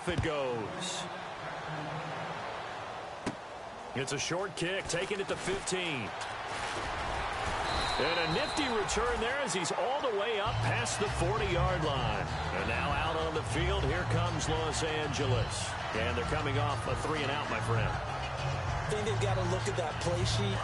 off it goes. It's a short kick, taking it to 15. And a nifty return there as he's all the way up past the 40-yard line. And now out on the field, here comes Los Angeles. And they're coming off a 3-and-out, my friend. I think they've got to look at that play sheet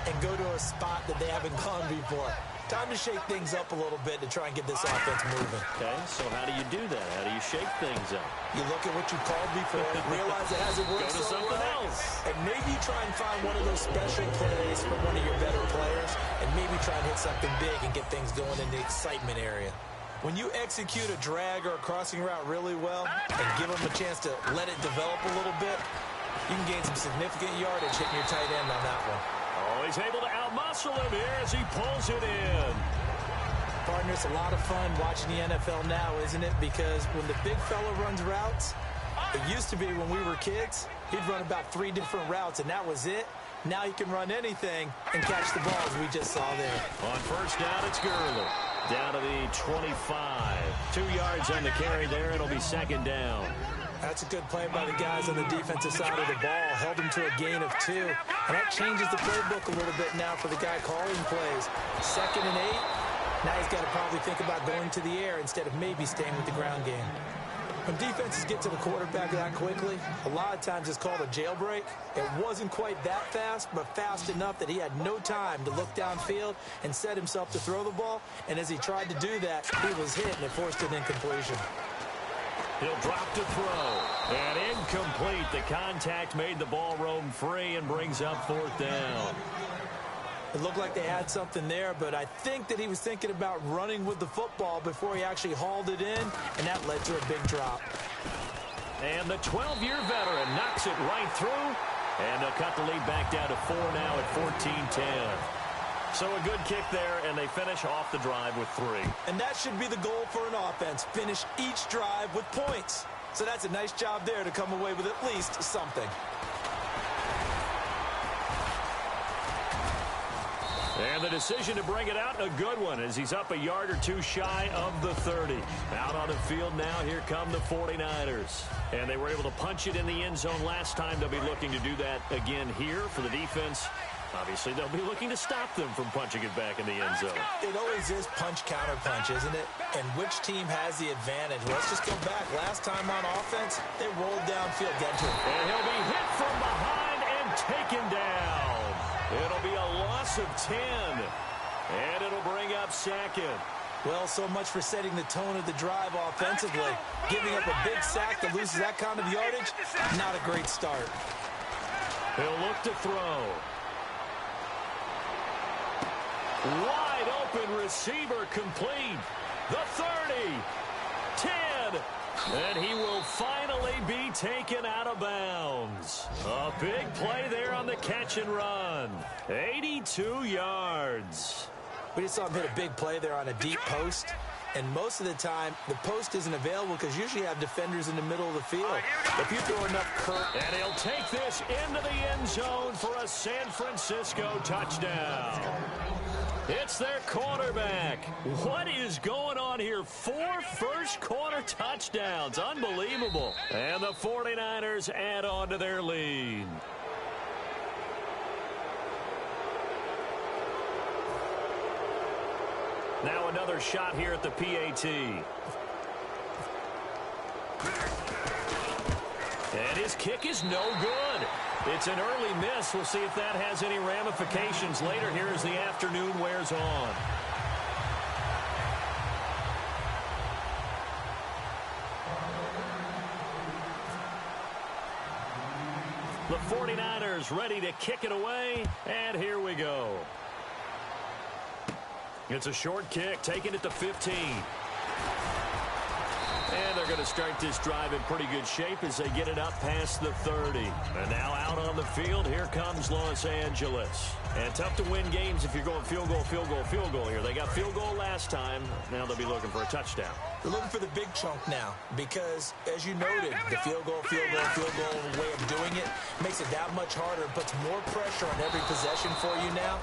and go to a spot that they haven't gone before. Time to shake things up a little bit to try and get this offense moving. Okay, so how do you do that? How do you shake things up? You look at what you called before, realize it hasn't worked Go to something else. and maybe try and find one of those special plays from one of your better players, and maybe try and hit something big and get things going in the excitement area. When you execute a drag or a crossing route really well and give them a chance to let it develop a little bit, you can gain some significant yardage hitting your tight end on that one. Oh, he's able to outmuscle him here as he pulls it in. Partner, it's a lot of fun watching the NFL now, isn't it? Because when the big fella runs routes, it used to be when we were kids, he'd run about 3 different routes, and that was it. Now he can run anything and catch the balls we just saw there. On first down, it's Gurley. Down to the 25. 2 yards on the carry there. It'll be second down. That's a good play by the guys on the defensive side of the ball. Held him to a gain of 2. And that changes the playbook a little bit now for the guy calling plays. 2nd and 8. Now he's got to probably think about going to the air instead of maybe staying with the ground game. When defenses get to the quarterback that quickly, a lot of times it's called a jailbreak. It wasn't quite that fast, but fast enough that he had no time to look downfield and set himself to throw the ball. And as he tried to do that, he was hit and it forced an incompletion. He'll drop to throw. And incomplete. The contact made the ball roam free and brings up 4th down. It looked like they had something there, but I think that he was thinking about running with the football before he actually hauled it in, and that led to a big drop. And the 12-year veteran knocks it right through, and they'll cut the lead back down to 4 now at 14-10. So a good kick there, and they finish off the drive with 3. And that should be the goal for an offense, finish each drive with points. So that's a nice job there to come away with at least something. And the decision to bring it out, a good one, as he's up a yard or 2 shy of the 30. Out on the field now, here come the 49ers. And they were able to punch it in the end zone last time. They'll be looking to do that again here for the defense. Obviously, they'll be looking to stop them from punching it back in the end zone. It always is punch-counter-punch, isn't it? And which team has the advantage? Well, let's just go back. Last time on offense, they rolled downfield, get to him. And he'll be hit from behind and taken down. It'll be a loss of 10. And it'll bring up 2nd. Well, so much for setting the tone of the drive offensively. Giving up a big sack that loses that kind of yardage, not a great start. He'll look to throw. Wide open receiver complete. The 30. 10. And he will finally be taken out of bounds. A big play there on the catch and run. 82 yards. We just saw him hit a big play there on a deep post. And most of the time, the post isn't available because usually you have defenders in the middle of the field. If you throw enough curl. And he'll take this into the end zone for a San Francisco touchdown. It's their quarterback. What is going on here? 4 first-quarter touchdowns. Unbelievable. And the 49ers add on to their lead. Now another shot here at the PAT. And his kick is no good. It's an early miss. We'll see if that has any ramifications later here as the afternoon wears on. The 49ers ready to kick it away, and here we go. It's a short kick, taking it to 15. And they're going to start this drive in pretty good shape as they get it up past the 30. And now out on the field, here comes Los Angeles. And tough to win games if you're going field goal, field goal, field goal here. They got field goal last time. Now they'll be looking for a touchdown. They're looking for the big chunk now because, as you noted, the field goal way of doing it makes it that much harder and puts more pressure on every possession for you now.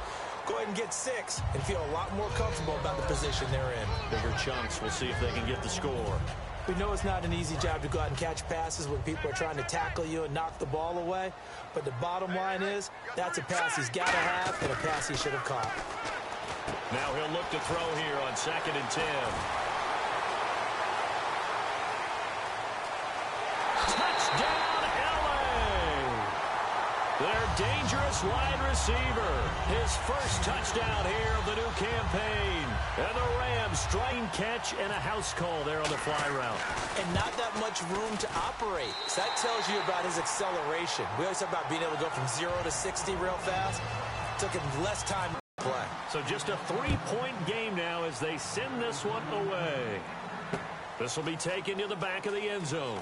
Go ahead and get 6 and feel a lot more comfortable about the position they're in. Bigger chunks. We'll see if they can get the score. We know it's not an easy job to go out and catch passes when people are trying to tackle you and knock the ball away. But the bottom line is, that's a pass he's got to have and a pass he should have caught. Now he'll look to throw here on 2nd and 10. Touchdown, LA! Their dangerous wide receiver. His first touchdown here of the new campaign. And the Rams trying catch and a house call there on the fly route. And not that much room to operate. So that tells you about his acceleration. We always talk about being able to go from 0 to 60 real fast. Took him less time to play. So just a 3-point game now as they send this one away. This will be taken to the back of the end zone.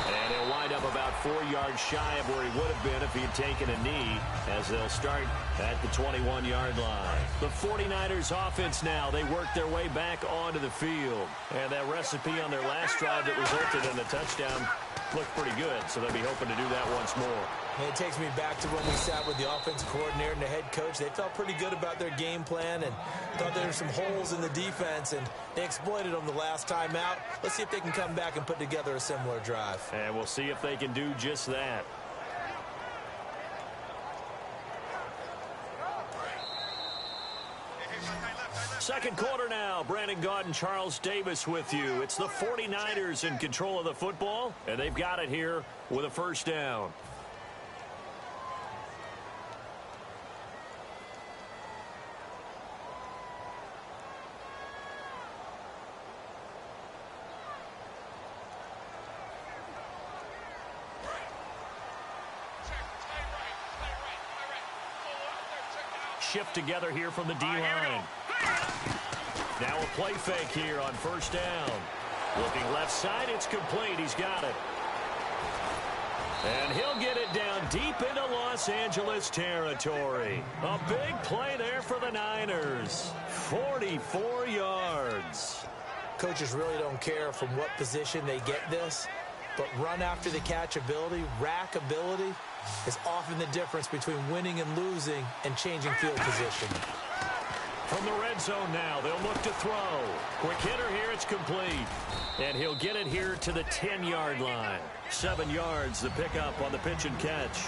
And he'll wind up about 4 yards shy of where he would have been if he had taken a knee, as they'll start at the 21-yard line. The 49ers offense now, they work their way back onto the field. And that recipe on their last drive that resulted in a touchdown looked pretty good, so they'll be hoping to do that once more. And it takes me back to when we sat with the offensive coordinator and the head coach. They felt pretty good about their game plan and thought there were some holes in the defense, and they exploited them the last time out. Let's see if they can come back and put together a similar drive. And we'll see if they can do just that. Second quarter now. Brandon Gaudin, Charles Davis with you. It's the 49ers in control of the football, and they've got it here with a first down. Shift together here from the D-line. Now a play fake here on first down. Looking left side, it's complete. He's got it. And he'll get it down deep into Los Angeles territory. A big play there for the Niners. 44 yards. Coaches really don't care from what position they get this, but run after the catch ability, rack ability, is often the difference between winning and losing and changing field position. From the red zone now, they'll look to throw. Quick hitter here, it's complete. And he'll get it here to the 10-yard line. 7 yards, the pickup on the pitch and catch.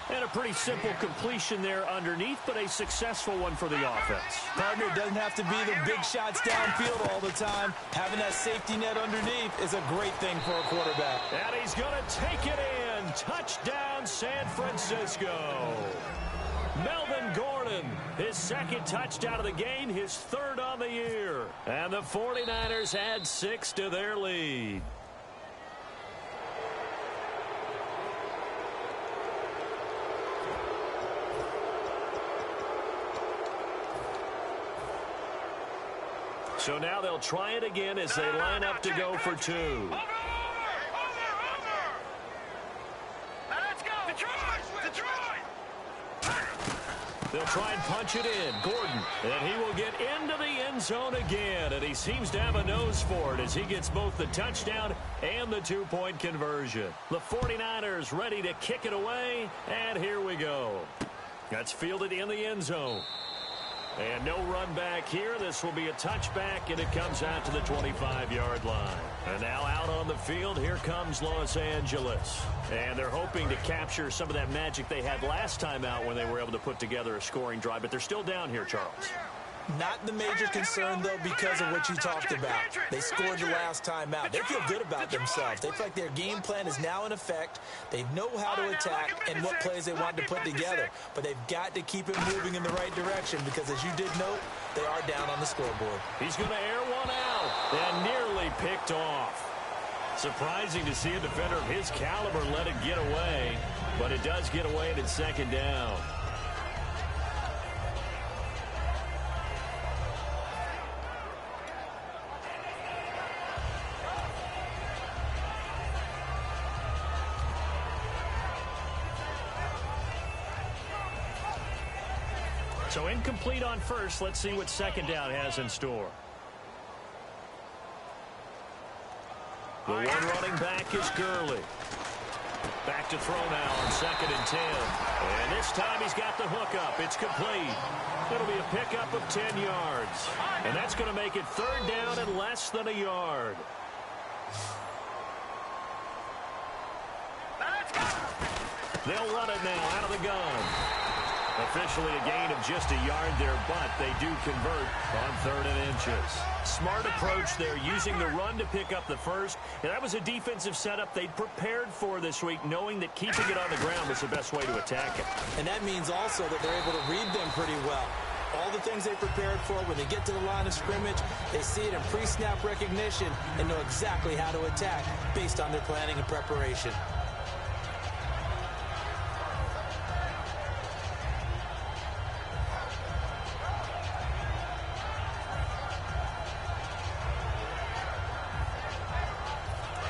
And a pretty simple completion there underneath, but a successful one for the offense. Partner, doesn't have to be the big shots downfield all the time. Having that safety net underneath is a great thing for a quarterback. And he's going to take it in. Touchdown, San Francisco. Melvin Gordon, his second touchdown of the game, his third on the year. And the 49ers add 6 to their lead. So now they'll try it again as they line up to go for 2. They'll try and punch it in. Gordon, and he will get into the end zone again, and he seems to have a nose for it as he gets both the touchdown and the 2-point conversion. The 49ers ready to kick it away, and here we go. That's fielded in the end zone. And no run back here. This will be a touchback, and it comes out to the 25-yard line. And now out on the field, here comes Los Angeles. And they're hoping to capture some of that magic they had last time out when they were able to put together a scoring drive. But they're still down here, Charles. Not the major concern, though, because of what you talked about. They scored the last time out. They feel good about themselves. They feel like their game plan is now in effect. They know how to attack and what plays they want to put together. But they've got to keep it moving in the right direction because, as you did note, they are down on the scoreboard. He's going to air one out and nearly picked off. Surprising to see a defender of his caliber let it get away, but it does get away and it's second down. So incomplete on first. Let's see what second down has in store. The one running back is Gurley. Back to throw now on 2nd and 10. And this time he's got the hook up. It's complete. It'll be a pickup of 10 yards. And that's going to make it 3rd down and less than a yard. They'll run it now out of the gun. Officially a gain of just a yard there, but they do convert on 3rd and inches. Smart approach there, using the run to pick up the first. And that was a defensive setup they'd prepared for this week, knowing that keeping it on the ground was the best way to attack it. And that means also that they're able to read them pretty well. All the things they prepared for, when they get to the line of scrimmage, they see it in pre-snap recognition and know exactly how to attack based on their planning and preparation.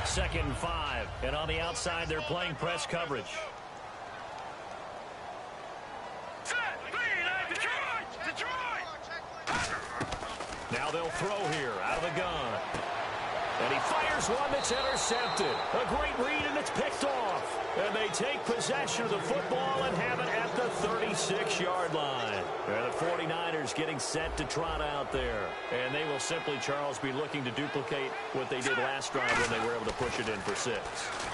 Second and 5, and on the outside, they're playing press coverage. Now they'll throw here out of the gun. And he fires one that's intercepted. A great read, and it's picked off. And they take possession of the football and have it at the 36-yard line. And the 49ers getting set to trot out there. And they will simply, Charles, be looking to duplicate what they did last drive when they were able to push it in for 6.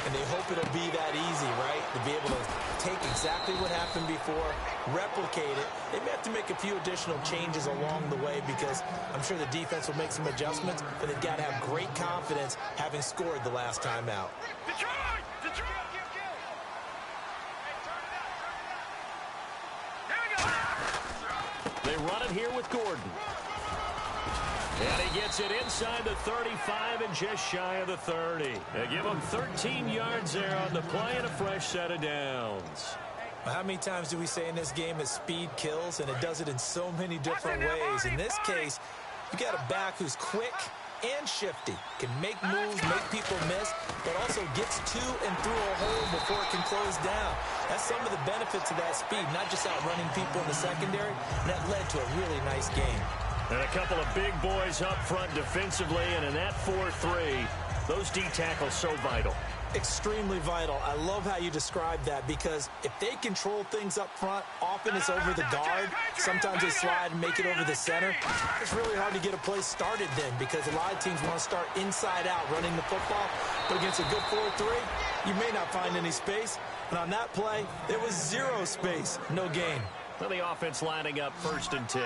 And they hope it'll be that easy, right? To be able to take exactly what happened before, replicate it. They may have to make a few additional changes along the way because I'm sure the defense will make some adjustments, but they've got to have great confidence having scored the last time out. They run it here with Gordon. And he gets it inside the 35 and just shy of the 30. They give him 13 yards there on the play and a fresh set of downs. How many times do we say in this game that speed kills, and it does it in so many different ways? In this case, you got a back who's quick and shifty, can make moves, make people miss, but also gets to and through a hole before it can close down. That's some of the benefits of that speed, not just outrunning people in the secondary. That led to a really nice game. And a couple of big boys up front defensively, and in that 4-3, those D tackles so vital. Extremely vital. I love how you describe that, because if they control things up front, often it's over the guard. Sometimes they slide and make it over the center. It's really hard to get a play started then, because a lot of teams want to start inside out running the football. But against a good 4-3, you may not find any space. And on that play, there was zero space, no gain. Well, the offense lining up 1st and 10.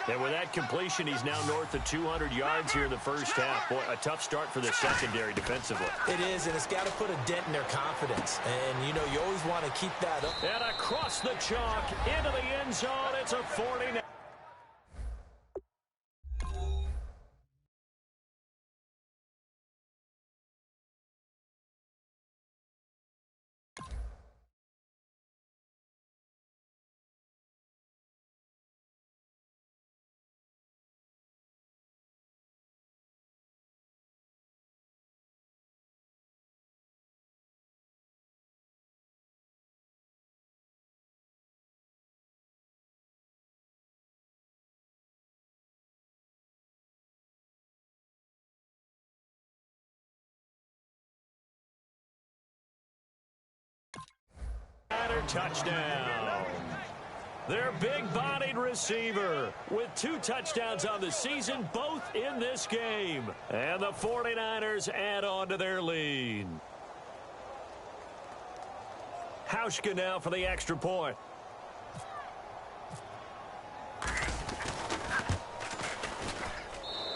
And with that completion, he's now north of 200 yards here in the first half. Boy, a tough start for the secondary defensively. It is, and it's got to put a dent in their confidence. And, you know, you always want to keep that up. And across the chalk, into the end zone, it's a 49. Touchdown. Their big-bodied receiver with 2 touchdowns on the season, both in this game. And the 49ers add on to their lead. Hauschka now for the extra point.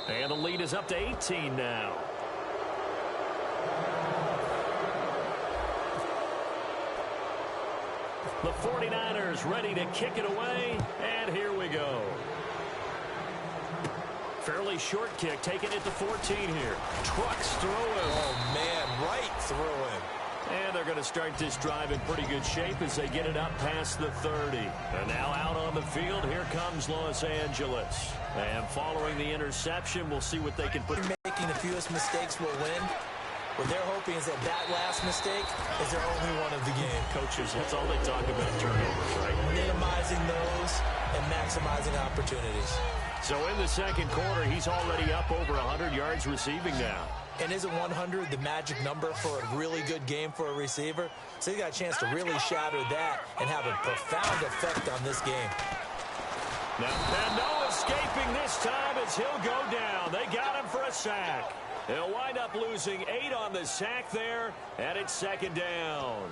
And the lead is up to 18 now. The 49ers ready to kick it away, and here we go. Fairly short kick, taking it to 14 here. Trucks through him. Oh, man, right through him. And they're going to start this drive in pretty good shape as they get it up past the 30. And now out on the field, here comes Los Angeles. And following the interception, we'll see what they can put. Making the fewest mistakes will win. What they're hoping is that that last mistake is their only one of the game. Coaches, that's all they talk about, turnovers, right? Minimizing those and maximizing opportunities. So in the second quarter, he's already up over 100 yards receiving now. And isn't 100 the magic number for a really good game for a receiver? So he got a chance to really shatter that and have a profound effect on this game. And no escaping this time as he'll go down. They got him for a sack. He'll wind up losing 8 on the sack there, and it's second down.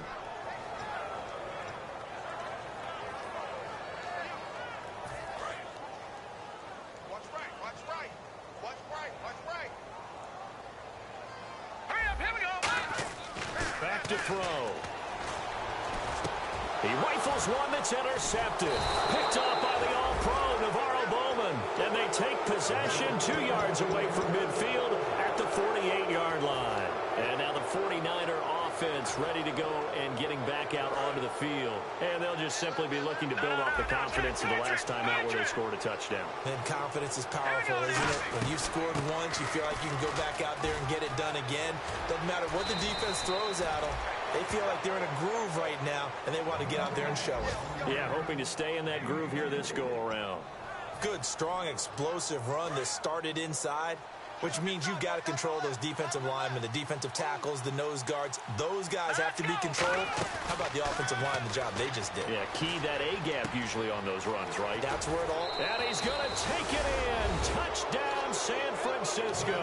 Back to throw. He rifles one that's intercepted. Picked off by the all-pro Navarro Bowman. And they take possession 2 yards away from midfield at the 48-yard line. And now the 49er offense ready to go and getting back out onto the field. And they'll just simply be looking to build off the confidence of the last time out where they scored a touchdown. And confidence is powerful, isn't it? When you've scored once, you feel like you can go back out there and get it done again. Doesn't matter what the defense throws at them. They feel like they're in a groove right now, and they want to get out there and show it. Yeah, hoping to stay in that groove here this go-around. Good, strong, explosive run that started inside, which means you've got to control those defensive linemen, the defensive tackles, the nose guards. Those guys have to be controlled. How about the offensive line, the job they just did? Yeah, key that A-gap usually on those runs, right? That's where it all... And he's going to take it in. Touchdown, San Francisco.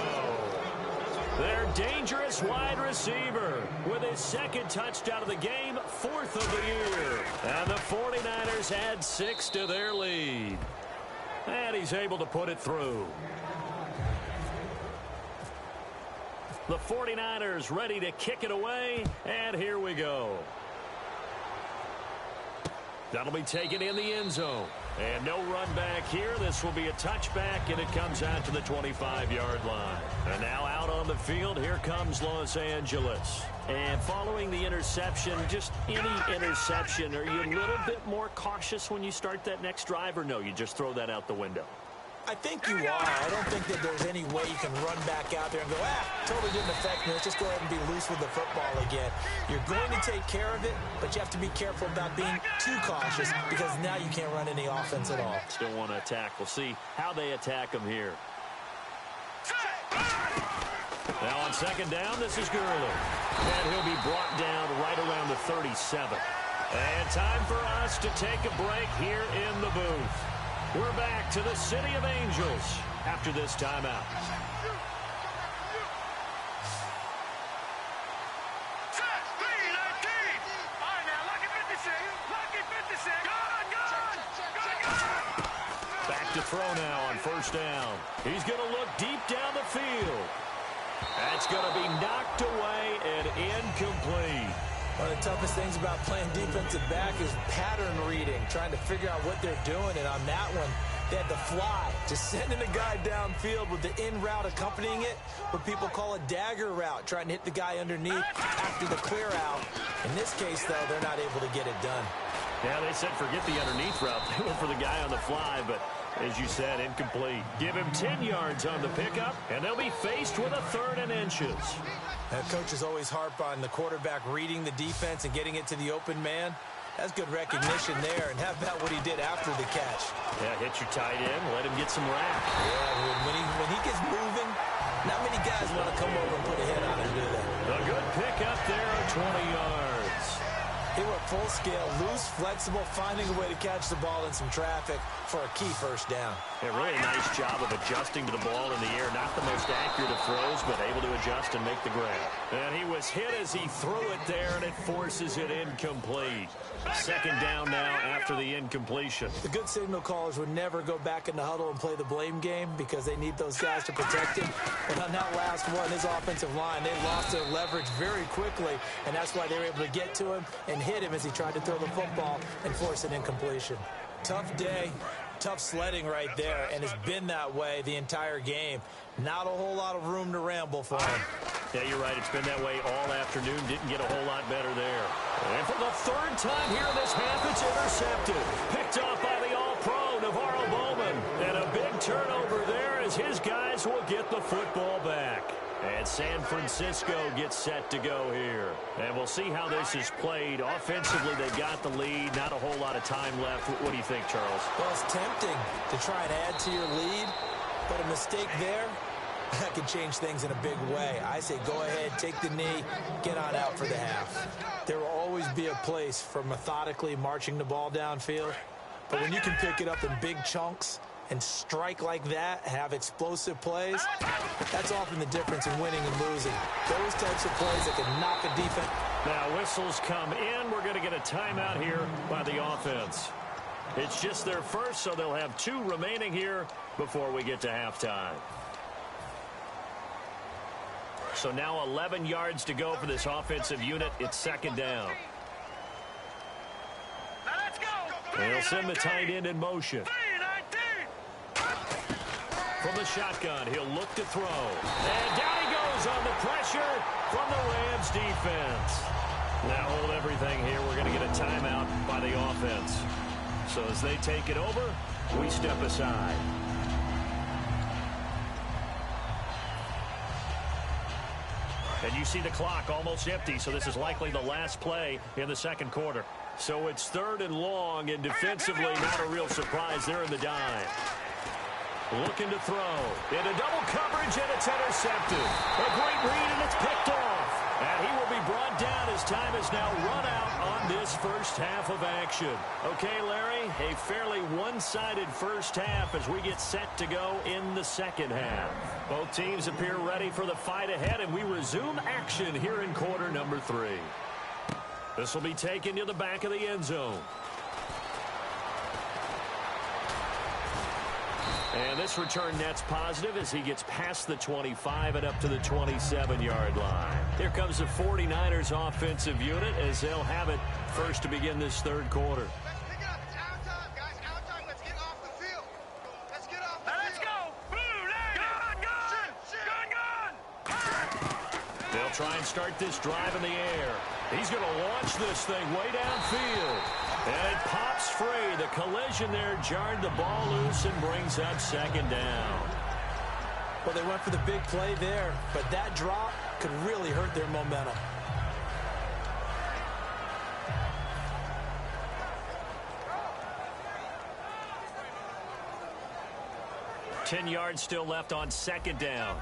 Their dangerous wide receiver with his second touchdown of the game, 4th of the year. And the 49ers add 6 to their lead. And he's able to put it through. The 49ers ready to kick it away, and here we go. That'll be taken in the end zone. And no run back here. This will be a touchback, and it comes out to the 25-yard line. And now out on the field, here comes Los Angeles. And following the interception, just any interception, are you a little bit more cautious when you start that next drive, or no, you just throw that out the window? I think you are. I don't think that there's any way you can run back out there and go, totally didn't affect me. Let's just go ahead and be loose with the football again. You're going to take care of it, but you have to be careful about being too cautious because now you can't run any offense at all. Still want to attack. We'll see how they attack them here. Now on second down, this is Gurley. And he'll be brought down right around the 37. And time for us to take a break here in the booth. We're back to the City of Angels after this timeout. Back to throw now on first down. He's going to look deep down the field. That's going to be knocked away and incomplete. One of the toughest things about playing defensive back is pattern reading, trying to figure out what they're doing. And on that one, they had to fly, just sending a guy downfield with the in route accompanying it, what people call a dagger route, trying to hit the guy underneath after the clear out. In this case, though, they're not able to get it done. Yeah, they said forget the underneath route. They went for the guy on the fly, but as you said, incomplete. Give him 10 yards on the pickup, and they'll be faced with a 3rd and inches. Coaches always harp on the quarterback reading the defense and getting it to the open man. That's good recognition there, and how about what he did after the catch? Yeah, hit your tight end, let him get some rap. Yeah, when he gets moving, not many guys want to come over and put a hit on him, do they? A good pickup there of 20 yards. He went full scale, loose, flexible, finding a way to catch the ball in some traffic for a key first down. Yeah, really nice job of adjusting to the ball in the air. Not the most accurate of throws, but able to adjust and make the grab. And he was hit as he threw it there, and it forces it incomplete. Second down now after the incompletion. The good signal callers would never go back in the huddle and play the blame game because they need those guys to protect him. But on that last one, his offensive line, they lost their leverage very quickly, and that's why they were able to get to him and hit him as he tried to throw the football and force an incompletion. Tough day, tough sledding right there, and it's been that way the entire game. Not a whole lot of room to ramble for him. Yeah, you're right. It's been that way all afternoon. Didn't get a whole lot better there. And for the 3rd time here in this half, it's intercepted. Picked off by the all-pro Navarro Bowman. And a big turnover there as his guys will get the football back. And San Francisco gets set to go here. And we'll see how this is played. Offensively, they got the lead. Not a whole lot of time left. What do you think, Charles? Well, it's tempting to try and add to your lead, but a mistake there that could change things in a big way. I say go ahead, take the knee, get on out for the half. There will always be a place for methodically marching the ball downfield, but when you can pick it up in big chunks and strike like that, have explosive plays, that's often the difference in winning and losing. Those types of plays that can knock a defense. Now whistles come in. We're going to get a timeout here by the offense. It's just their first, so they'll have 2 remaining here before we get to halftime. So now 11 yards to go for this offensive unit. It's second down. They'll send the tight end in motion. From the shotgun, he'll look to throw. And down he goes on the pressure from the Rams defense. Now hold everything here. We're going to get a timeout by the offense. So as they take it over, we step aside. And you see the clock almost empty, so this is likely the last play in the second quarter. So it's 3rd and long, and defensively not a real surprise. They're in the dime. Looking to throw. Into double coverage, and it's intercepted. A great read, and it's picked off. And he will be brought down as time is now run out on this first half of action. Okay, Larry, a fairly one-sided first half as we get set to go in the second half. Both teams appear ready for the fight ahead, and we resume action here in quarter number 3. This will be taken to the back of the end zone. And this return net's positive as he gets past the 25 and up to the 27-yard line. Here comes the 49ers offensive unit as they'll have it first to begin this third quarter. Let's pick it up. It's our time, guys. Our time. Let's get off the field. Let's get off the field. Let's go. Gun! They'll try and start this drive in the air. He's going to launch this thing way downfield. And it pops free. The collision there jarred the ball loose and brings up second down. Well, they went for the big play there, but that drop could really hurt their momentum. Ten yards still left on second down.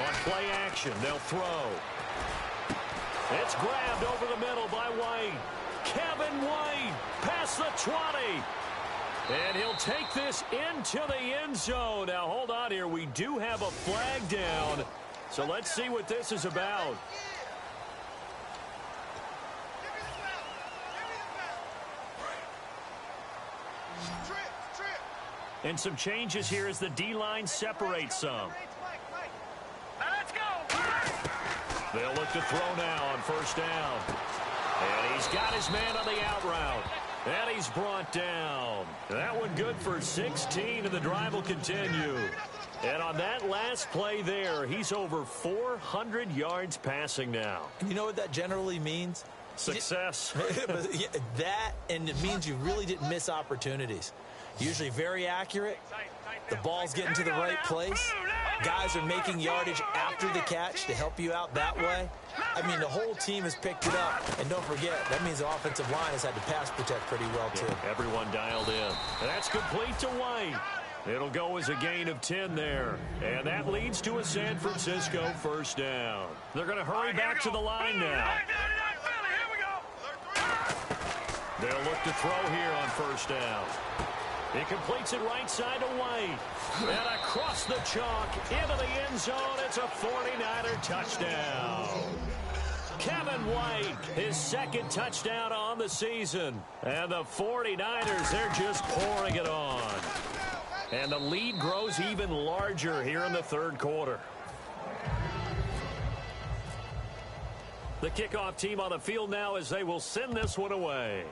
On play action, they'll throw. It's grabbed over the middle by White. Kevin White past the 20. And he'll take this into the end zone. Now, hold on here. We do have a flag down. So let's see what this is about. And some changes here as the D-line separates some. They'll look to throw now on first down. And he's got his man on the out route. And he's brought down. That one good for 16, and the drive will continue. And on that last play there, he's over 400 yards passing now. You know what that generally means? Success. That, and it means you really didn't miss opportunities. Usually very accurate. The ball's getting to the right place. Guys are making yardage after the catch to help you out that way. I mean, the whole team has picked it up. And don't forget, that means the offensive line has had to pass protect pretty well, too. Yeah, everyone dialed in. And that's complete to White. It'll go as a gain of 10 there. And that leads to a San Francisco first down. They're going to hurry back to the line now. They'll look to throw here on first down. He completes it right side to White. And across the chalk into the end zone. It's a 49er touchdown. Kevin White, his second touchdown on the season. And the 49ers, they're just pouring it on. And the lead grows even larger here in the third quarter. The kickoff team on the field now as they will send this one away.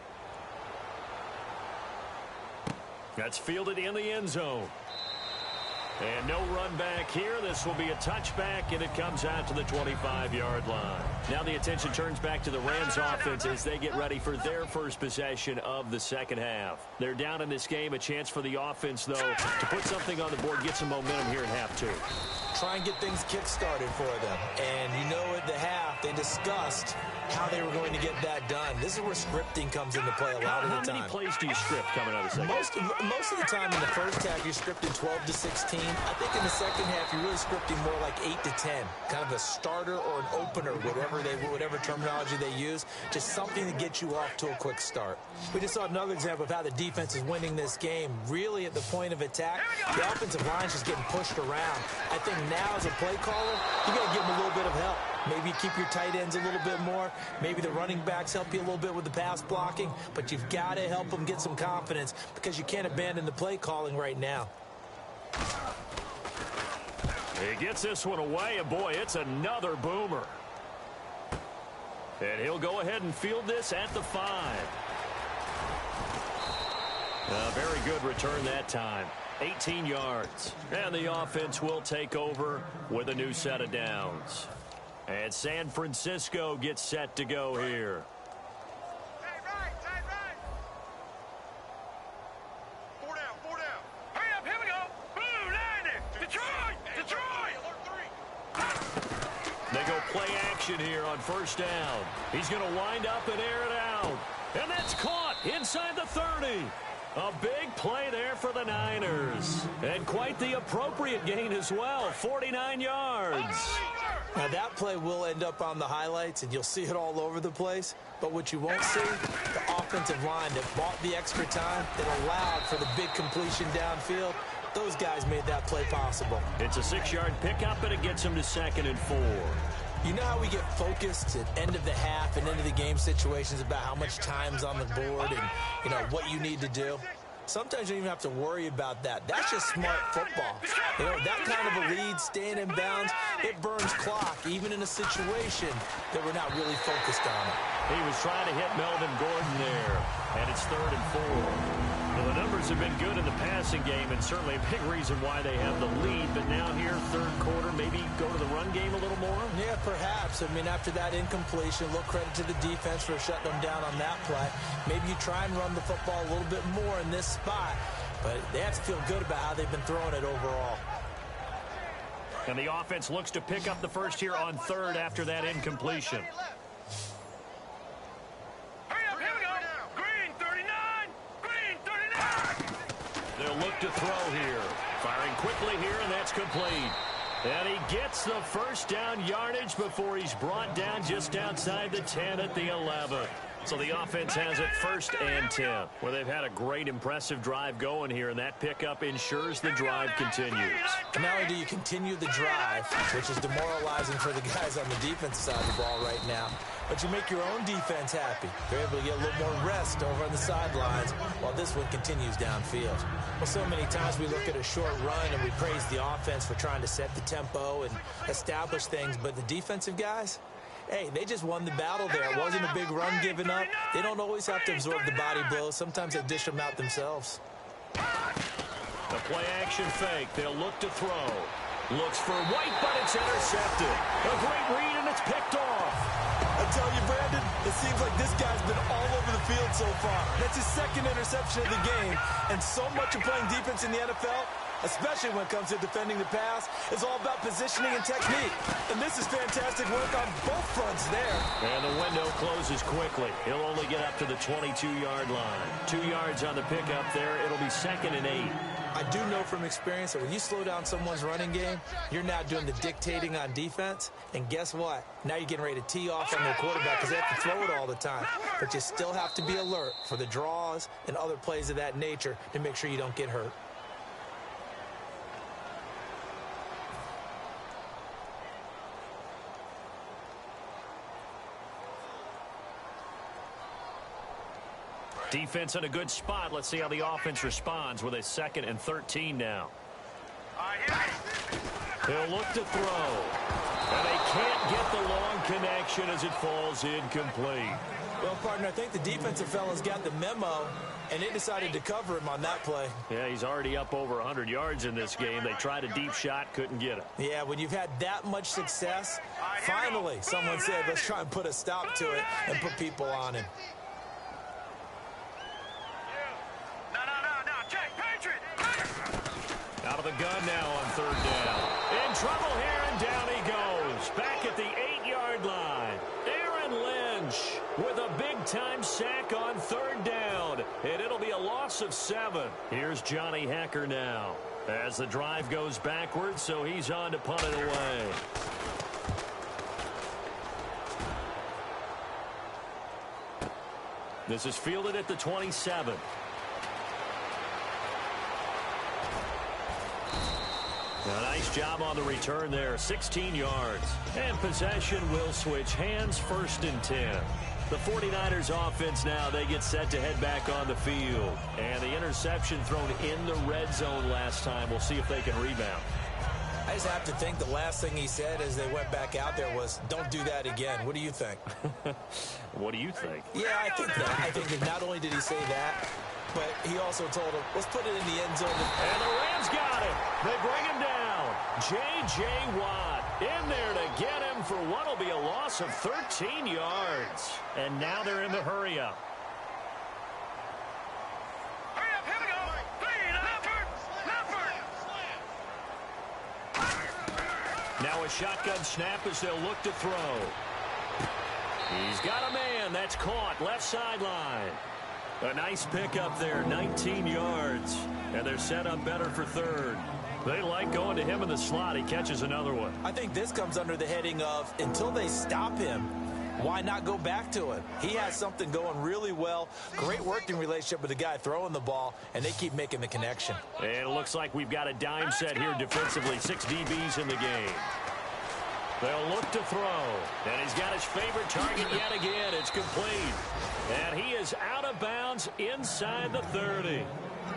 That's fielded in the end zone. And no run back here. This will be a touchback, and it comes out to the 25-yard line. Now the attention turns back to the Rams offense as they get ready for their first possession of the second half. They're down in this game. A chance for the offense, though, to put something on the board, get some momentum here in half two. Try and get things kick-started for them. And you know at the half, they discussed how they were going to get that done. This is where scripting comes into play a lot of the time. How many plays do you script coming out of the second? Most of the time in the first half, you're scripting 12 to 16. I think in the second half, you're really scripting more like 8 to 10. Kind of a starter or an opener, whatever terminology they use. Just something to get you off to a quick start. We just saw another example of how the defense is winning this game. Really at the point of attack, the offensive line's just getting pushed around. I think now as a play caller, you got to give them a little bit of help. Maybe keep your tight ends a little bit more. Maybe the running backs help you a little bit with the pass blocking. But you've got to help them get some confidence because you can't abandon the play calling right now. He gets this one away, and boy, it's another boomer. And he'll go ahead and field this at the 5. A very good return that time. 18 yards. And the offense will take over with a new set of downs. And San Francisco gets set to go here. Tight right. 4 down. Hurry up, here we go. Blue, Niner. Detroit. They go play action here on first down. He's going to wind up and air it out. And that's caught inside the 30. A big play there for the Niners. And quite the appropriate gain as well. 49 yards. Now that play will end up on the highlights, and you'll see it all over the place. But what you won't see, the offensive line that bought the extra time, that allowed for the big completion downfield, those guys made that play possible. It's a 6-yard pickup, and it gets him to 2nd and 4. You know how we get focused at end of the half and end of the game situations about how much time's on the board and, what you need to do? Sometimes you don't even have to worry about that. That's just smart football. That kind of a lead, staying in bounds, it burns clock, even in a situation that we're not really focused on it. He was trying to hit Melvin Gordon there, and it's 3rd and 4. Well, the numbers have been good in the passing game, and certainly a big reason why they have the lead. But now here, 3rd quarter, maybe go to the run game a little more? Yeah, perhaps. After that incompletion, a little credit to the defense for shutting them down on that play. Maybe you try and run the football a little bit more in this spot, but they have to feel good about how they've been throwing it overall. And the offense looks to pick up the first here on 3rd after that incompletion. They'll look to throw here. Firing quickly here, and that's complete. And he gets the first down yardage before he's brought down just outside the 10 at the 11. So the offense has it 1st and 10. Well, they've had a great, impressive drive going here, and that pickup ensures the drive continues. And not only do you continue the drive, which is demoralizing for the guys on the defensive side of the ball right now, but you make your own defense happy. They're able to get a little more rest over on the sidelines while this one continues downfield. Well, so many times we look at a short run and we praise the offense for trying to set the tempo and establish things, but the defensive guys, hey, they just won the battle there. It wasn't a big run given up. They don't always have to absorb the body blows. Sometimes they dish them out themselves. The play action fake. They'll look to throw. Looks for White, but it's intercepted. A great read, and it's picked off. I tell you, Brandon, it seems like this guy's been all over the field so far. That's his 2nd interception of the game. And so much of playing defense in the NFL, especially when it comes to defending the pass, is all about positioning and technique. And this is fantastic work on both fronts there. And the window closes quickly. He'll only get up to the 22-yard line. 2 yards on the pickup there. It'll be 2nd and 8. I do know from experience that when you slow down someone's running game, you're now doing the dictating on defense. And guess what? Now you're getting ready to tee off on their quarterback because they have to throw it all the time. But you still have to be alert for the draws and other plays of that nature to make sure you don't get hurt. Defense in a good spot. Let's see how the offense responds with a 2nd and 13 now. He'll look to throw. And they can't get the long connection as it falls incomplete. Well, partner, I think the defensive fellas got the memo, and they decided to cover him on that play. Yeah, he's already up over 100 yards in this game. They tried a deep shot, couldn't get it. Yeah, when you've had that much success, finally someone said, let's try and put a stop to it and put people on him. Out of the gun now on 3rd down. In trouble here, and down he goes. Back at the 8-yard line. Aaron Lynn big-time sack on 3rd down, and it'll be a loss of 7. Here's Johnny Hecker now as the drive goes backwards, so he's on to punt it away. This is fielded at the 27. A nice job on the return there, 16 yards. And possession will switch hands, 1st and 10. The 49ers offense now, they get set to head back on the field. And the interception thrown in the red zone last time. We'll see if they can rebound. I just have to think the last thing he said as they went back out there was, don't do that again. What do you think? What do you think? Yeah, I think that. I think that not only did he say that, but he also told him, let's put it in the end zone. And the Rams got it. They bring him down. J.J. Watt in there to get him for what will be a loss of 13 yards. And now they're in the hurry-up. Now a shotgun snap as they'll look to throw. He's got a man. That's caught. Left sideline. A nice pickup there, 19 yards. And they're set up better for 3rd. They like going to him in the slot. He catches another one. I think this comes under the heading of, until they stop him, why not go back to him? He has something going really well. Great working relationship with the guy throwing the ball, and they keep making the connection. And it looks like we've got a dime set here defensively. 6 DBs in the game. They'll look to throw. And he's got his favorite target yet again. It's complete. And he is out of bounds inside the 30.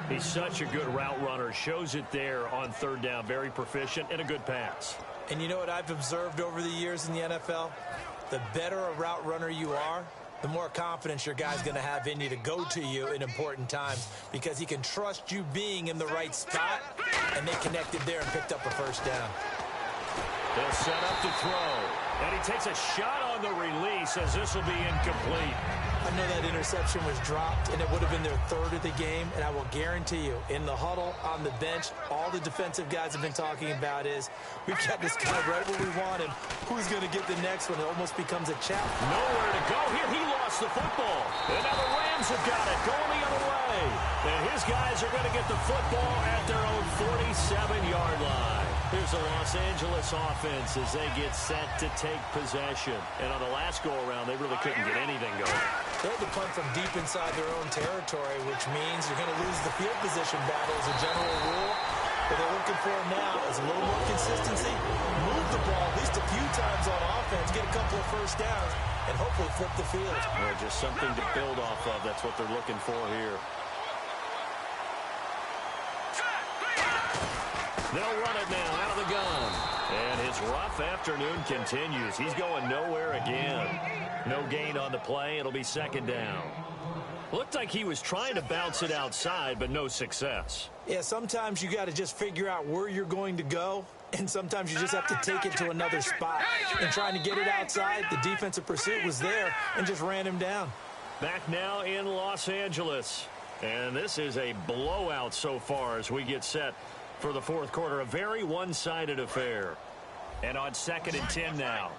He's such a good route runner. Shows it there on 3rd down. Very proficient and a good pass. And you know what I've observed over the years in the NFL? The better a route runner you are, the more confidence your guy's going to have in you to go to you in important times, because he can trust you being in the right spot, and they connected there and picked up a 1st down. They'll set up to throw. And he takes a shot on the release as this will be incomplete. I know that interception was dropped, and it would have been their 3rd of the game, and I will guarantee you, in the huddle, on the bench, all the defensive guys have been talking about is, we've got this guy right where we want him. Who's going to get the next one? It almost becomes a challenge. Nowhere to go here. He lost the football. And now the Rams have got it, going the other way. And his guys are going to get the football at their own 47-yard line. Here's the Los Angeles offense as they get set to take possession. And on the last go-around, they really couldn't get anything going. They had to punt from deep inside their own territory, which means you're going to lose the field position battle as a general rule. What they're looking for now is a little more consistency, move the ball at least a few times on offense, get a couple of 1st downs, and hopefully flip the field. Well, just something to build off of. That's what they're looking for here. They'll run it now out of the gun. And his rough afternoon continues. He's going nowhere again. No gain on the play. It'll be 2nd down. Looked like he was trying to bounce it outside, but no success. Yeah, sometimes you got to just figure out where you're going to go, and sometimes you just have to take it to another spot. And trying to get it outside, the defensive pursuit was there and just ran him down. Back now in Los Angeles. And this is a blowout so far as we get set for the 4th quarter. A very one-sided affair. And on 2nd and 10 now.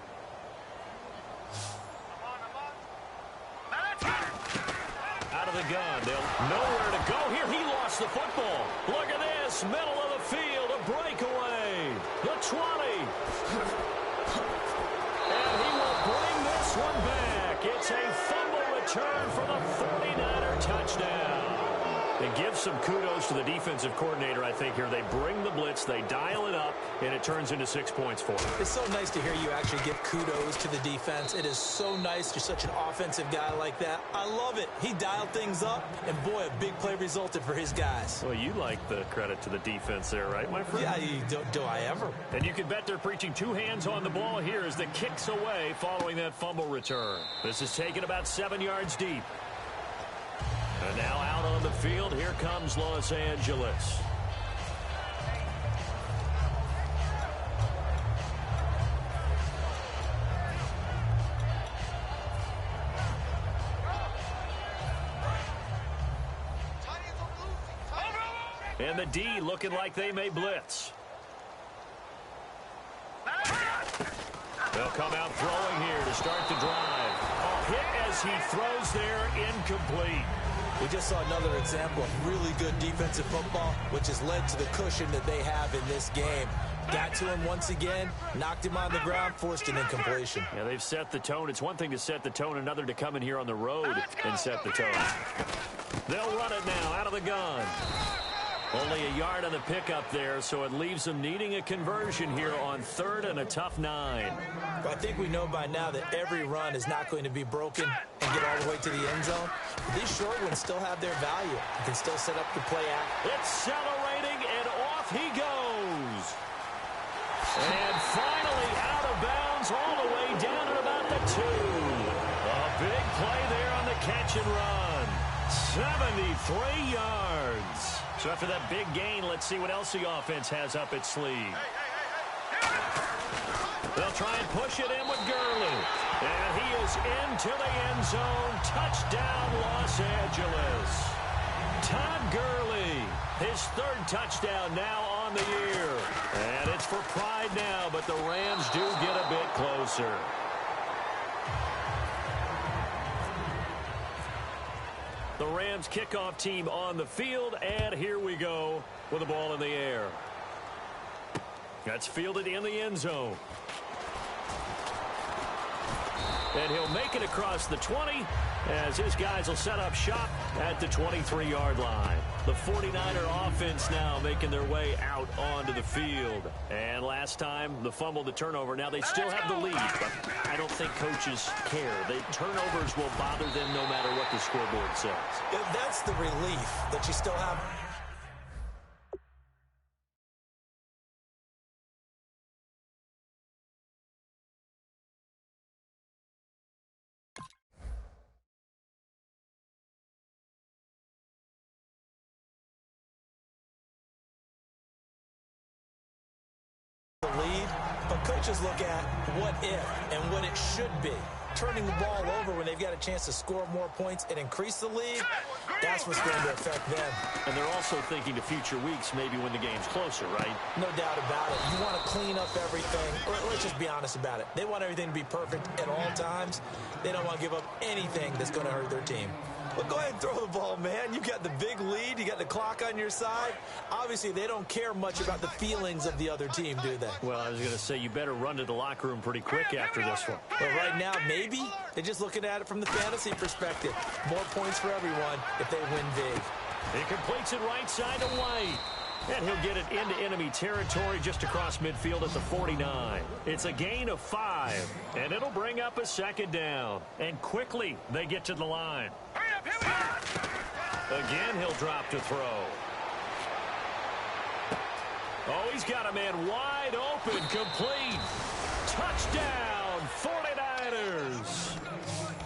Out of the gun. They'll nowhere to go here. He lost the football. Look at this. Middle of the field. A breakaway. The 20. And he will bring this one back. It's a fumble return for the 49er touchdown. And give some kudos to the defensive coordinator, I think, here. They bring the blitz, they dial it up, and it turns into 6 points for them. It's so nice to hear you actually give kudos to the defense. It is so nice. You're such an offensive guy like that. I love it. He dialed things up, and boy, a big play resulted for his guys. Well, you like the credit to the defense there, right, my friend? Yeah, do I ever? And you can bet they're preaching 2 hands on the ball here as the kick's away following that fumble return. This is taken about 7 yards deep. And now out on the field, here comes Los Angeles. And the D looking like they may blitz. They'll come out throwing here to start the drive. A hit as he throws there incomplete. We just saw another example of really good defensive football, which has led to the cushion that they have in this game. Got to him once again, knocked him on the ground, forced an incompletion. Yeah, they've set the tone. It's one thing to set the tone, another to come in here on the road and set the tone. They'll run it now out of the gun. Only a yard on the pickup there, so it leaves them needing a conversion here on 3rd and a tough 9. I think we know by now that every run is not going to be broken and get all the way to the end zone. But these short ones still have their value. You can still set up the play act. Accelerating, and off he goes. And finally out of bounds all the way down at about the 2. A big play there on the catch and run. 73 yards. So after that big gain, let's see what else the offense has up its sleeve. They'll try and push it in with Gurley. And he is into the end zone. Touchdown, Los Angeles. Todd Gurley, his 3rd touchdown now on the year. And it's for pride now, but the Rams do get a bit closer. The Rams kickoff team on the field, and here we go with the ball in the air. That's fielded in the end zone. And he'll make it across the 20 as his guys will set up shop at the 23-yard line. The 49er offense now making their way out onto the field. And last time, the fumble, the turnover. Now they still have the lead, but I don't think coaches care. The turnovers will bother them no matter what the scoreboard says. That's the relief that you still have. Lead, but coaches look at what if and what it should be. Turning the ball over when they've got a chance to score more points and increase the lead, that's what's going to affect them. And they're also thinking to future weeks, maybe when the game's closer, right? No doubt about it. You want to clean up everything. Let's just be honest about it. They want everything to be perfect at all times. They don't want to give up anything that's going to hurt their team. Well, go ahead and throw the ball, man. You got the big lead. You got the clock on your side. Obviously, they don't care much about the feelings of the other team, do they? Well, I was going to say, you better run to the locker room pretty quick after this one. Well, right now, maybe. They're just looking at it from the fantasy perspective. More points for everyone if they win big. He completes it right side to White. And he'll get it into enemy territory just across midfield at the 49. It's a gain of 5, and it'll bring up a 2nd down. And quickly, they get to the line. Again, he'll drop to throw. Oh, he's got a man wide open, complete. Touchdown, 49ers.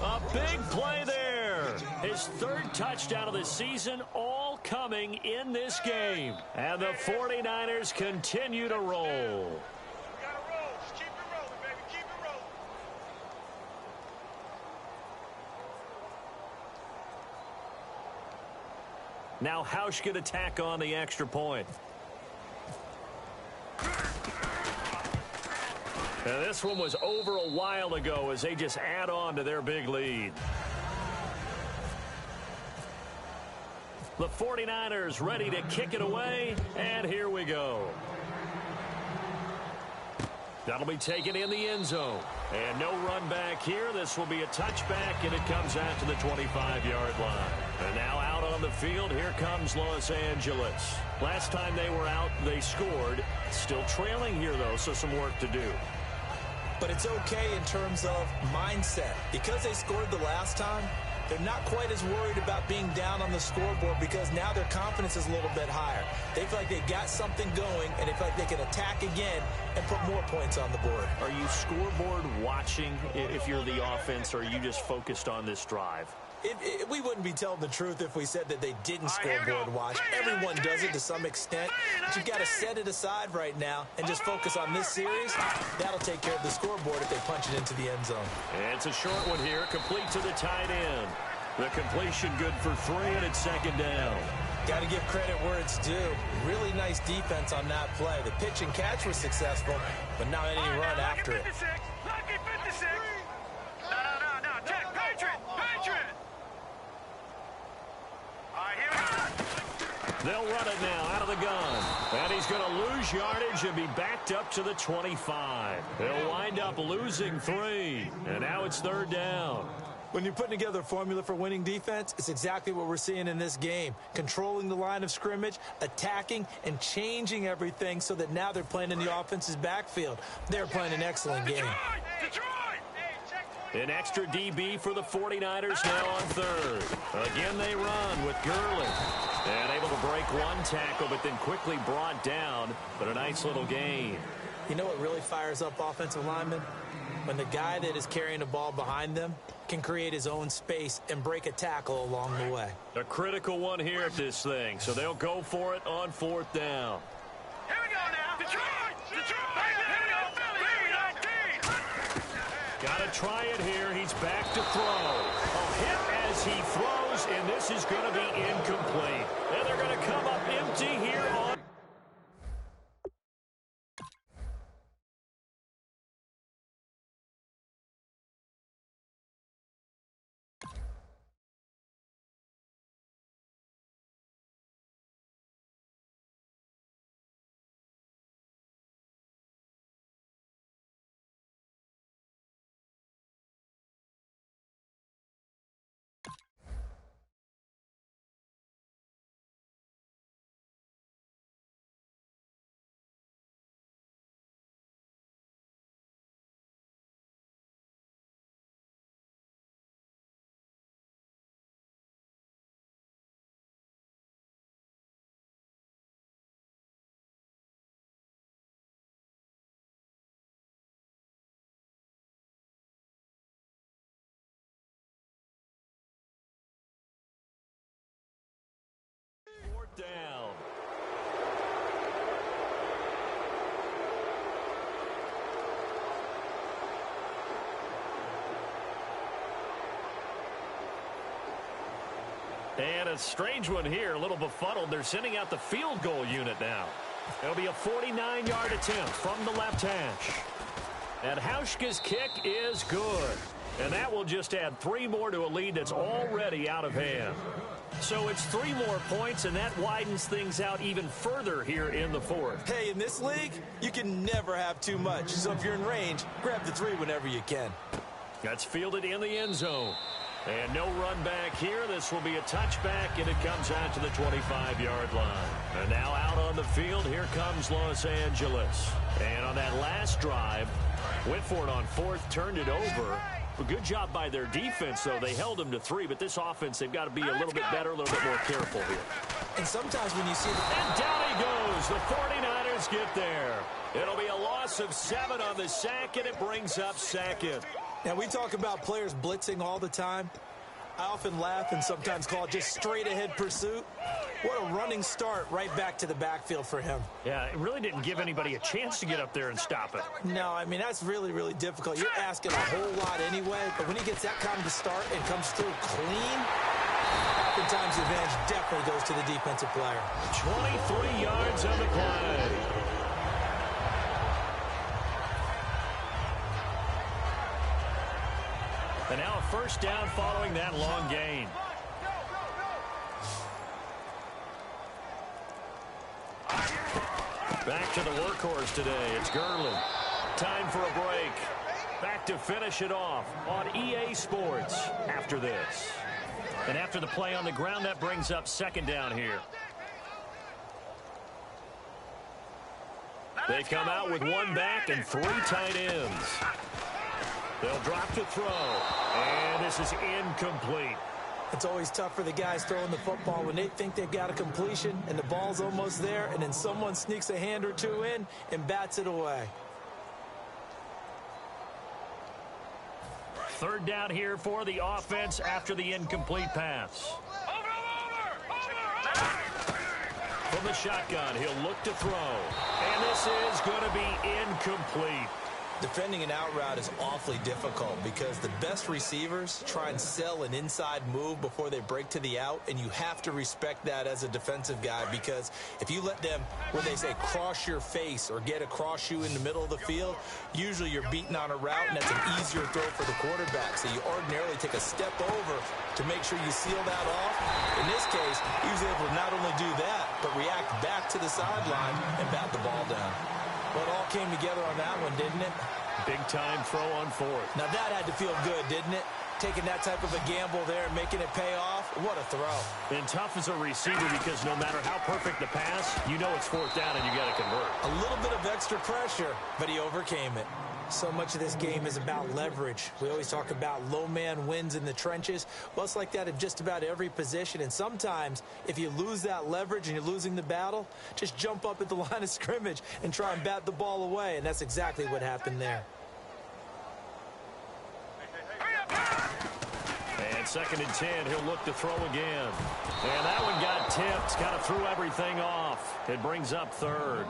A big play there. His 3rd touchdown of the season, all coming in this game. And the 49ers continue to roll. Gotta roll. Just keep it rolling, baby. Keep it rolling. Now Hausch could attack on the extra point. Now this one was over a while ago as they just add on to their big lead. The 49ers ready to kick it away, and here we go. That'll be taken in the end zone. And no run back here. This will be a touchback, and it comes out to the 25-yard line. And now out on the field, here comes Los Angeles. Last time they were out, they scored. Still trailing here, though, so some work to do. But it's okay in terms of mindset. Because they scored the last time, they're not quite as worried about being down on the scoreboard because now their confidence is a little bit higher. They feel like they got something going, and they feel like they can attack again and put more points on the board. Are you scoreboard watching if you're the offense, or are you just focused on this drive? We wouldn't be telling the truth if we said that they didn't scoreboard watch. Everyone does it to some extent. But you've got to set it aside right now and just focus on this series. That'll take care of the scoreboard if they punch it into the end zone. And it's a short one here, complete to the tight end. The completion good for 3, and it's 2nd down. Got to give credit where it's due. Really nice defense on that play. The pitch and catch was successful, but not any run after it. Lucky 56. No. Check. Patriot. They'll run it now out of the gun. And he's going to lose yardage and be backed up to the 25. They'll wind up losing 3. And now it's 3rd down. When you're putting together a formula for winning defense, it's exactly what we're seeing in this game. Controlling the line of scrimmage, attacking, and changing everything so that now they're playing in the offense's backfield. They're playing an excellent game. An extra DB for the 49ers now on 3rd. Again, they run with Gurley. And able to break one tackle, but then quickly brought down. But a nice little gain. You know what really fires up offensive linemen? When the guy that is carrying the ball behind them can create his own space and break a tackle along the way. A critical one here at this thing, so they'll go for it on 4th down. Here we go now. Detroit! Detroit! Here we go. Got to try it here. He's back to throw. A hit as he throws, and this is going to be incomplete. And they're going to come up empty here on. Down. And a strange one here, a little befuddled. They're sending out the field goal unit now. It'll be a 49-yard attempt from the left hash. And Hauschka's kick is good. And that will just add 3 more to a lead that's already out of hand. So it's 3 more points, and that widens things out even further here in the 4th. Hey, in this league, you can never have too much. So if you're in range, grab the 3 whenever you can. That's fielded in the end zone. And no run back here. This will be a touchback, and it comes out to the 25-yard line. And now out on the field, here comes Los Angeles. And on that last drive, went for it on 4th, turned it over. A good job by their defense, though. They held them to 3, but this offense, they've got to be a little bit better, a little bit more careful here. And sometimes when you see the... And down he goes. The 49ers get there. It'll be a loss of 7 on the sack, and it brings up 2nd. Now, we talk about players blitzing all the time. I often laugh and sometimes call it just straight-ahead pursuit. What a running start right back to the backfield for him. Yeah, it really didn't give anybody a chance to get up there and stop it. No, I mean, that's really, really difficult. You're asking a whole lot anyway, but when he gets that kind of start and comes through clean, oftentimes the advantage definitely goes to the defensive player. 23 yards on the play. And now a first down following that long gain. Back to the workhorse today. It's Gurley. Time for a break. Back to finish it off on EA Sports after this. And after the play on the ground, that brings up 2nd down here. They come out with 1 back and 3 tight ends. They'll drop to throw. And this is incomplete. It's always tough for the guys throwing the football when they think they've got a completion and the ball's almost there, and then someone sneaks a hand or 2 in and bats it away. 3rd down here for the offense after the incomplete pass. From the shotgun, he'll look to throw. And this is going to be incomplete. Defending an out route is awfully difficult because the best receivers try and sell an inside move before they break to the out, and you have to respect that as a defensive guy, because if you let them, where they say, cross your face or get across you in the middle of the field, usually you're beaten on a route, and that's an easier throw for the quarterback. So you ordinarily take a step over to make sure you seal that off. In this case, he was able to not only do that, but react back to the sideline and bat the ball down. Well, it all came together on that one, didn't it? Big-time throw on fourth. Now, that had to feel good, didn't it? Taking that type of a gamble there and making it pay off. What a throw. And tough as a receiver because no matter how perfect the pass, you know it's fourth down and you got to convert. A little bit of extra pressure, but he overcame it. So much of this game is about leverage. We always talk about low man wins in the trenches. Well, it's like that in just about every position. And sometimes, if you lose that leverage and you're losing the battle, just jump up at the line of scrimmage and try and bat the ball away. And that's exactly what happened there. And 2nd and 10, he'll look to throw again. And that one got tipped, kind of threw everything off. It brings up 3rd.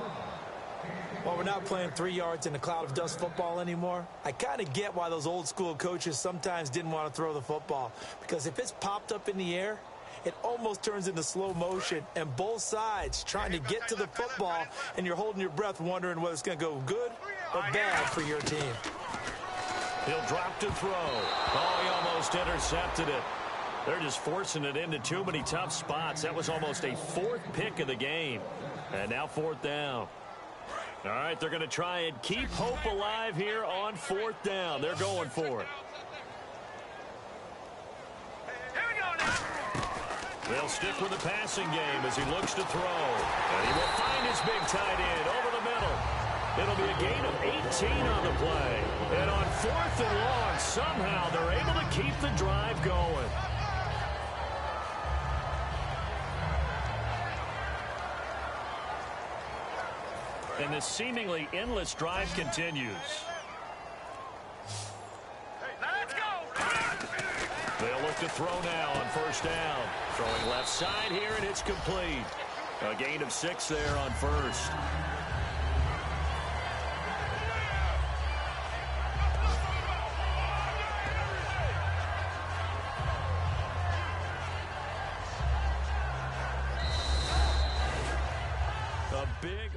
Well, we're not playing 3 yards in a cloud of dust football anymore. I kind of get why those old school coaches sometimes didn't want to throw the football, because if it's popped up in the air, it almost turns into slow motion, and both sides trying to get to the football, and you're holding your breath wondering whether it's going to go good or bad for your team. He'll drop to throw. Oh, he almost intercepted it. They're just forcing it into too many tough spots. That was almost a 4th pick of the game. And now 4th down. All right, they're going to try and keep hope alive here on 4th down. They're going for it. They'll stick with the passing game as he looks to throw. And he will find his big tight end over the middle. It'll be a gain of 18 on the play. And on 4th and long, somehow they're able to keep the drive going. And this seemingly endless drive continues. Let's go! They'll look to throw now on 1st down. Throwing left side here, and it's complete. A gain of 6 there on 1st. A big